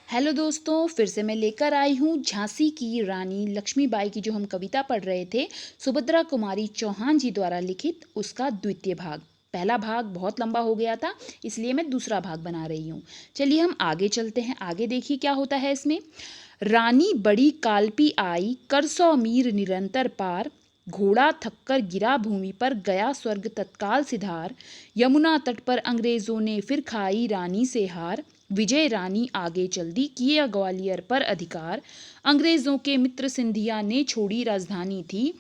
Hello दोस्तों, फिर से मैं लेकर आई हूँ झांसी की रानी लक्ष्मीबाई की जो हम कविता पढ़ रहे थे, सुभद्रा कुमारी चौहान जी द्वारा लिखित उसका द्वितीय भाग। पहला भाग बहुत लंबा हो गया था, इसलिए मैं दूसरा भाग बना रही हूँ। चलिए हम आगे चलते हैं। आगे देखिए क्या होता है इसमें। रानी बड़ी काल्पी आई, कर सौ मीर निरंतर पार। घोड़ा थककर गिरा भूमि पर, गया स्वर्ग तत्काल सिधार। यमुना तट पर अंग्रेजों ने फिर खाई रानी से हार। विजय रानी आगे चल दी, किया ग्वालियर पर अधिकार। अंग्रेजों के मित्र सिंधिया ने छोड़ी राजधानी थी।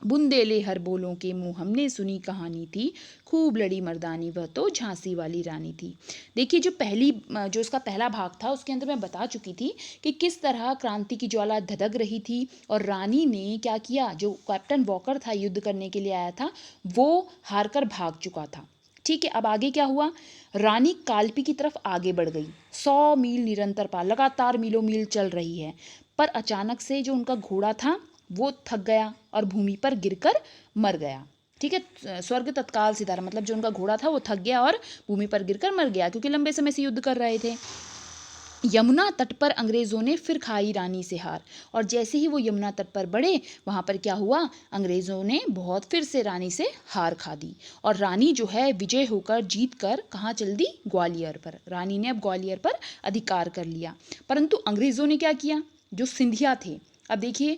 बुंदेले हर बोलों के मुंह हमने सुनी कहानी थी। खूब लड़ी मर्दानी वह तो झांसी वाली रानी थी। देखिए जो इसका पहला भाग था उसके अंदर मैं बता चुकी थी कि किस तरह क्रांति की ज्वाला धधक रही थी और रानी ने क्या किया। जो कैप्टन वॉकर था युद्ध करने के लिए आया था, वो हार कर भाग चुका था। ठीक है, अब आगे क्या हुआ। रानी कालपी की तरफ आगे बढ़ गई। 100 मील निरंतर पार, लगातार मीलों मील चल रही है। पर अचानक से जो उनका घोड़ा था वो थक गया और भूमि पर गिरकर मर गया। ठीक है, स्वर्ग तत्काल सिधारा मतलब जो उनका घोड़ा था वो थक गया और भूमि पर गिरकर मर गया, क्योंकि लंबे समय से युद्ध कर रहे थे। यमुना तट पर अंग्रेजों ने फिर खाई रानी से हार। और जैसे ही वो यमुना तट पर बढ़े, वहां पर क्या हुआ, अंग्रेजों ने बहुत फिर से रानी से हार खा दी। और रानी जो है विजय होकर जीत कर कहाँ चल दी, ग्वालियर पर। रानी ने अब ग्वालियर पर अधिकार कर लिया। परंतु अंग्रेजों ने क्या किया, जो सिंधिया थे। अब देखिए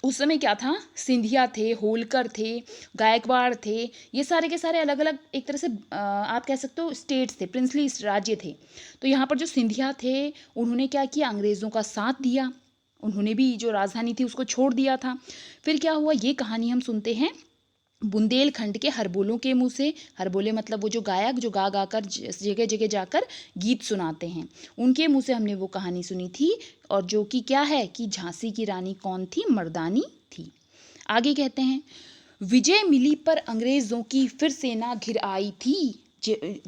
उस समय क्या था, सिंधिया थे, होलकर थे, गायकवाड़ थे। ये सारे के सारे अलग अलग एक तरह से आप कह सकते हो स्टेट्स थे, प्रिंसली राज्य थे। तो यहाँ पर जो सिंधिया थे उन्होंने क्या किया, अंग्रेज़ों का साथ दिया। उन्होंने भी जो राजधानी थी उसको छोड़ दिया था। फिर क्या हुआ, ये कहानी हम सुनते हैं बुंदेलखंड के हरबोलों के मुंह से। हरबोले मतलब वो जो गायक जो गा गा कर जगह जगह जाकर गीत सुनाते हैं, उनके मुंह से हमने वो कहानी सुनी थी। और जो कि क्या है कि झांसी की रानी कौन थी, मर्दानी थी। आगे कहते हैं, विजय मिली पर अंग्रेजों की फिर सेना घिर आई थी।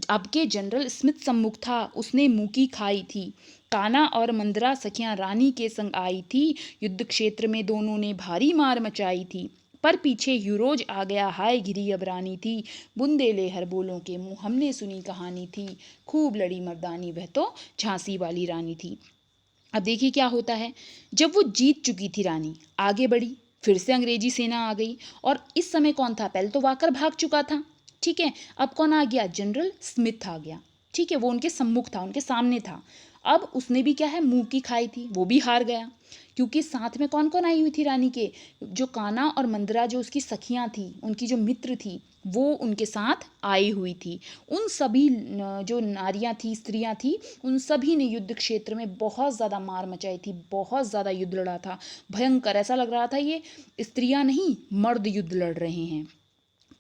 अब के जनरल स्मिथ सम्मुख था, उसने मुंह की खाई थी। काना और मंदरा सखियां रानी के संग आई थी। युद्ध क्षेत्र में दोनों ने भारी मार मचाई थी। पर पीछे यूरोज आ गया, हाय घिरी अब रानी थी। बुंदेले हर बोलों के मुंह हमने सुनी कहानी थी। खूब लड़ी मर्दानी वह तो झांसी वाली रानी थी। अब देखिए क्या होता है, जब वो जीत चुकी थी रानी, आगे बढ़ी, फिर से अंग्रेजी सेना आ गई। और इस समय कौन था, पहले तो वाकर भाग चुका था। ठीक है, अब कौन आ गया, जनरल स्मिथ आ गया। ठीक है, वो उनके सम्मुख था, उनके सामने था। अब उसने भी क्या है, मुंह की खाई थी, वो भी हार गया। क्योंकि साथ में कौन कौन आई हुई थी रानी के, जो काना और मंदरा जो उसकी सखियां थी, उनकी जो मित्र थी, वो उनके साथ आई हुई थी। उन सभी जो नारियां थी, स्त्रियां थी, उन सभी ने युद्ध क्षेत्र में बहुत ज़्यादा मार मचाई थी, बहुत ज़्यादा युद्ध लड़ा था। भयंकर, ऐसा लग रहा था ये स्त्रियां नहीं मर्द युद्ध लड़ रहे हैं।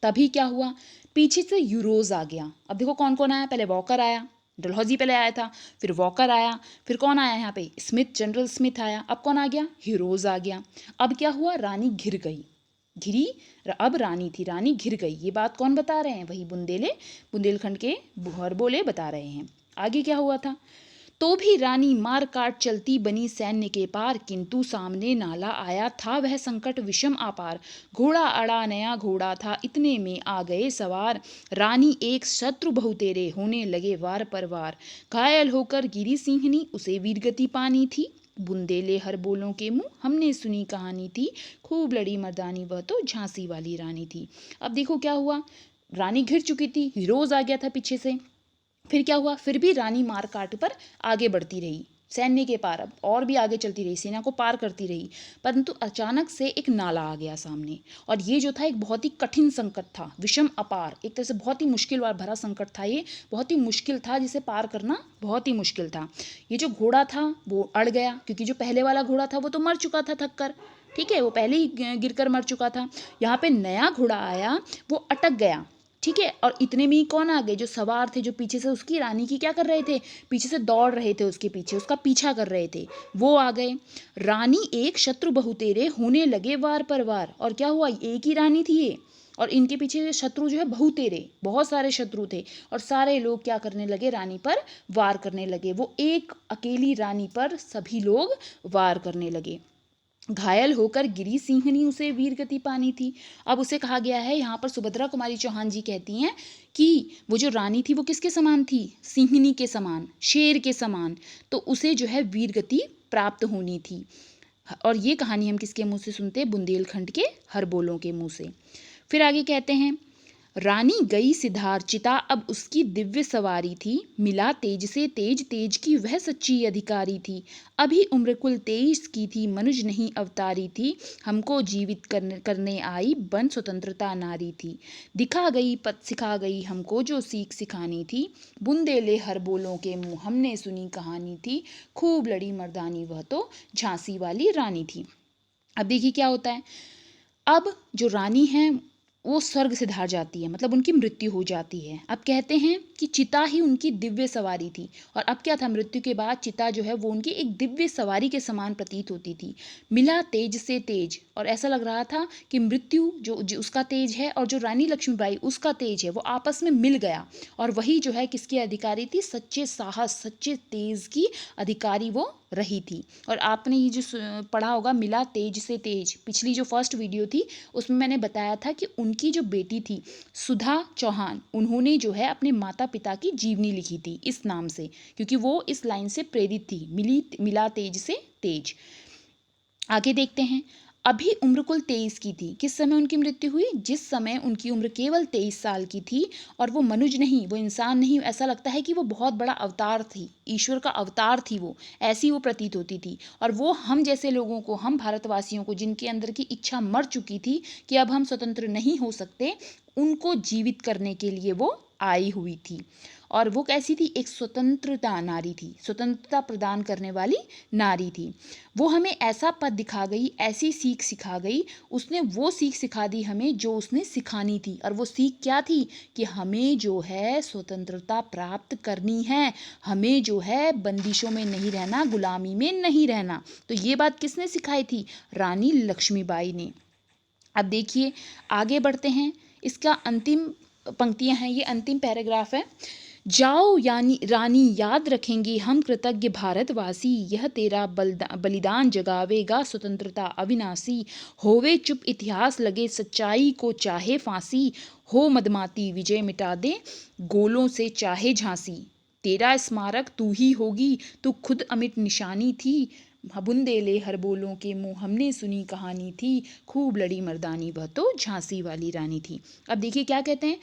तभी क्या हुआ, पीछे से यूरोज आ गया। अब देखो कौन कौन आया, पहले वॉकर आया, डलहौजी पहले आया था, फिर वॉकर आया, फिर कौन आया यहाँ पे, स्मिथ, जनरल स्मिथ आया। अब कौन आ गया, हीरोज आ गया। अब क्या हुआ, रानी घिर गई, घिरी। अब रानी थी, रानी घिर गई। ये बात कौन बता रहे हैं, वही बुंदेलखंड के हरबोले बता रहे हैं। आगे क्या हुआ था, तो भी रानी मार काट चलती बनी सैन्य के पार, किंतु सामने नाला आया था वह संकट विषम अपार। घोड़ा अड़ा नया घोड़ा था, इतने में आ गए सवार। रानी एक शत्रु बहु तेरे, होने लगे वार पर वार। घायल होकर गिरी सिंहनी, उसे वीरगति पानी थी। बुंदेले हर बोलों के मुंह हमने सुनी कहानी थी। खूब लड़ी मर्दानी वह तो झांसी वाली रानी थी। अब देखो क्या हुआ, रानी घिर चुकी थी, हीरोज आ गया था पीछे से। फिर क्या हुआ, फिर भी रानी मार काट पर आगे बढ़ती रही, सैन्य के पार अब और भी आगे चलती रही, सेना को पार करती रही। परंतु अचानक से एक नाला आ गया सामने। और ये जो था एक बहुत ही कठिन संकट था, विषम अपार, एक तरह से बहुत ही मुश्किल भरा संकट था। ये बहुत ही मुश्किल था, जिसे पार करना बहुत ही मुश्किल था। ये जो घोड़ा था वो अड़ गया, क्योंकि जो पहले वाला घोड़ा था वो तो मर चुका था थक कर। ठीक है, वो पहले ही गिरकर मर चुका था। यहाँ पे नया घोड़ा आया, वो अटक गया। ठीक है, और इतने में ही कौन आ गए, जो सवार थे, जो पीछे से उसकी रानी की क्या कर रहे थे, पीछे से दौड़ रहे थे, उसके पीछे उसका पीछा कर रहे थे, वो आ गए। रानी एक शत्रु बहु तेरे, होने लगे वार पर वार। और क्या हुआ, एक ही रानी थी ये, और इनके पीछे शत्रु जो है बहु तेरे, बहुत सारे शत्रु थे। और सारे लोग क्या करने लगे, रानी पर वार करने लगे। वो एक अकेली रानी पर सभी लोग वार करने लगे। घायल होकर गिरी सिंहनी उसे वीर गति पानी थी। अब उसे कहा गया है, यहाँ पर सुभद्रा कुमारी चौहान जी कहती हैं कि वो जो रानी थी वो किसके समान थी? सिंहनी के समान, शेर के समान। तो उसे जो है वीर गति प्राप्त होनी थी। और ये कहानी हम किसके मुंह से सुनते हैं? बुंदेलखंड के हरबोलों के मुंह से। फिर आगे कहते हैं, रानी गई सिधार चिता अब उसकी दिव्य सवारी थी, मिला तेज से तेज तेज की वह सच्ची अधिकारी थी। अभी उम्र कुल 23 की थी, मनुज नहीं अवतारी थी, हमको जीवित करने आई बन स्वतंत्रता नारी थी। दिखा गई पथ सिखा गई हमको जो सीख सिखानी थी, बुंदेले हर बोलों के मुँह हमने सुनी कहानी थी, खूब लड़ी मर्दानी वह तो झांसी वाली रानी थी। अब देखिए क्या होता है, अब जो रानी है वो स्वर्ग से धार जाती है, मतलब उनकी मृत्यु हो जाती है। अब कहते हैं कि चिता ही उनकी दिव्य सवारी थी। और अब क्या था, मृत्यु के बाद चिता जो है वो उनकी एक दिव्य सवारी के समान प्रतीत होती थी। मिला तेज से तेज, और ऐसा लग रहा था कि मृत्यु जो उसका तेज है और जो रानी लक्ष्मीबाई उसका तेज है वो आपस में मिल गया। और वही जो है किसकी अधिकारी थी? सच्चे साहस, सच्चे तेज की अधिकारी वो रही थी। और आपने ये जो पढ़ा होगा, मिला तेज से तेज, पिछली जो फर्स्ट वीडियो थी उसमें मैंने बताया था कि उनकी जो बेटी थी सुधा चौहान, उन्होंने जो है अपने माता पिता की जीवनी लिखी थी इस नाम से, क्योंकि वो इस लाइन से प्रेरित थी, मिला तेज से तेज। आगे देखते हैं, अभी उम्र कुल 23 की थी। किस समय उनकी मृत्यु हुई? जिस समय उनकी उम्र केवल 23 साल की थी। और वो मनुज नहीं, वो इंसान नहीं, ऐसा लगता है कि वो बहुत बड़ा अवतार थी, ईश्वर का अवतार थी वो, ऐसी वो प्रतीत होती थी। और वो हम जैसे लोगों को, हम भारतवासियों को, जिनके अंदर की इच्छा मर चुकी थी कि अब हम स्वतंत्र नहीं हो सकते, उनको जीवित करने के लिए वो आई हुई थी। और वो कैसी थी? एक स्वतंत्रता नारी थी, स्वतंत्रता प्रदान करने वाली नारी थी। वो हमें ऐसा पद दिखा गई, ऐसी सीख सिखा गई, उसने वो सीख सिखा दी हमें जो उसने सिखानी थी। और वो सीख क्या थी? कि हमें जो है स्वतंत्रता प्राप्त करनी है, हमें जो है बंदिशों में नहीं रहना, गुलामी में नहीं रहना। तो ये बात किसने सिखाई थी? रानी लक्ष्मीबाई ने। अब देखिए आगे बढ़ते हैं, इसका अंतिम पंक्तियां हैं, ये अंतिम पैराग्राफ है। जाओ यानी रानी याद रखेंगे हम कृतज्ञ भारतवासी, यह तेरा बलिदान जगावेगा स्वतंत्रता अविनाशी। होवे चुप इतिहास लगे सच्चाई को चाहे फांसी, हो मदमाती विजय मिटा दे गोलों से चाहे झांसी। तेरा स्मारक तू ही होगी, तू खुद अमिट निशानी थी, बुंदेले हर बोलों के मुंह हमने सुनी कहानी थी, खूब लड़ी मर्दानी वह तो झांसी वाली रानी थी। अब देखिए क्या कहते हैं,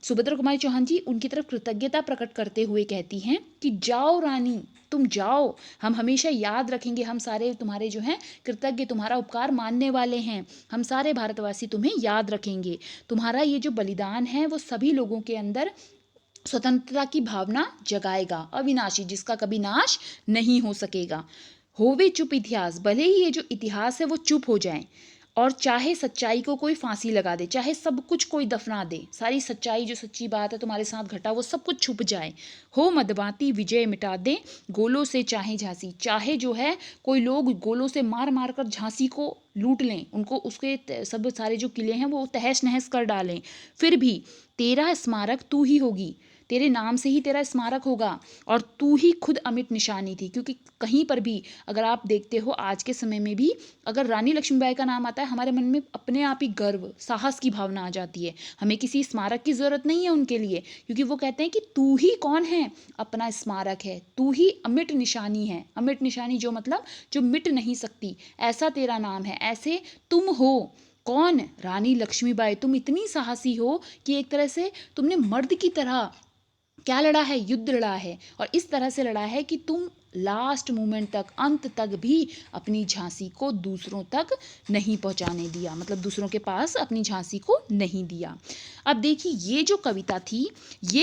सुभद्रा कुमारी चौहान जी उनकी तरफ कृतज्ञता प्रकट करते हुए कहती हैं कि जाओ रानी, तुम जाओ, हम हमेशा याद रखेंगे, हम सारे तुम्हारे जो हैं कृतज्ञ, तुम्हारा उपकार मानने वाले हैं, हम सारे भारतवासी तुम्हें याद रखेंगे। तुम्हारा ये जो बलिदान है वो सभी लोगों के अंदर स्वतंत्रता की भावना जगाएगा, अविनाशी, जिसका कभी नाश नहीं हो सकेगा। होवे चुप इतिहास, भले ही ये जो इतिहास है वो चुप हो जाए, और चाहे सच्चाई को कोई फांसी लगा दे, चाहे सब कुछ कोई दफना दे, सारी सच्चाई जो सच्ची बात है तुम्हारे साथ घटा वो सब कुछ छुप जाए। हो मदबाती विजय मिटा दे गोलों से चाहे झांसी, चाहे जो है कोई लोग गोलों से मार मार कर झांसी को लूट लें, उनको उसके सब सारे जो किले हैं वो तहस नहस कर डालें, फिर भी तेरा स्मारक तू ही होगी, तेरे नाम से ही तेरा स्मारक होगा, और तू ही खुद अमिट निशानी थी। क्योंकि कहीं पर भी अगर आप देखते हो आज के समय में भी अगर रानी लक्ष्मीबाई का नाम आता है, हमारे मन में अपने आप ही गर्व, साहस की भावना आ जाती है। हमें किसी स्मारक की ज़रूरत नहीं है उनके लिए, क्योंकि वो कहते हैं कि तू ही कौन है? अपना स्मारक है, तू ही अमिट निशानी है। अमिट निशानी जो मतलब जो मिट नहीं सकती, ऐसा तेरा नाम है, ऐसे तुम हो। कौन? रानी लक्ष्मीबाई। तुम इतनी साहसी हो कि एक तरह से तुमने मर्द की तरह क्या लड़ा है? युद्ध लड़ा है, और इस तरह से लड़ा है कि तुम लास्ट मोमेंट तक, अंत तक भी अपनी झांसी को दूसरों तक नहीं पहुंचाने दिया, मतलब दूसरों के पास अपनी झांसी को नहीं दिया। अब देखिए ये जो कविता थी ये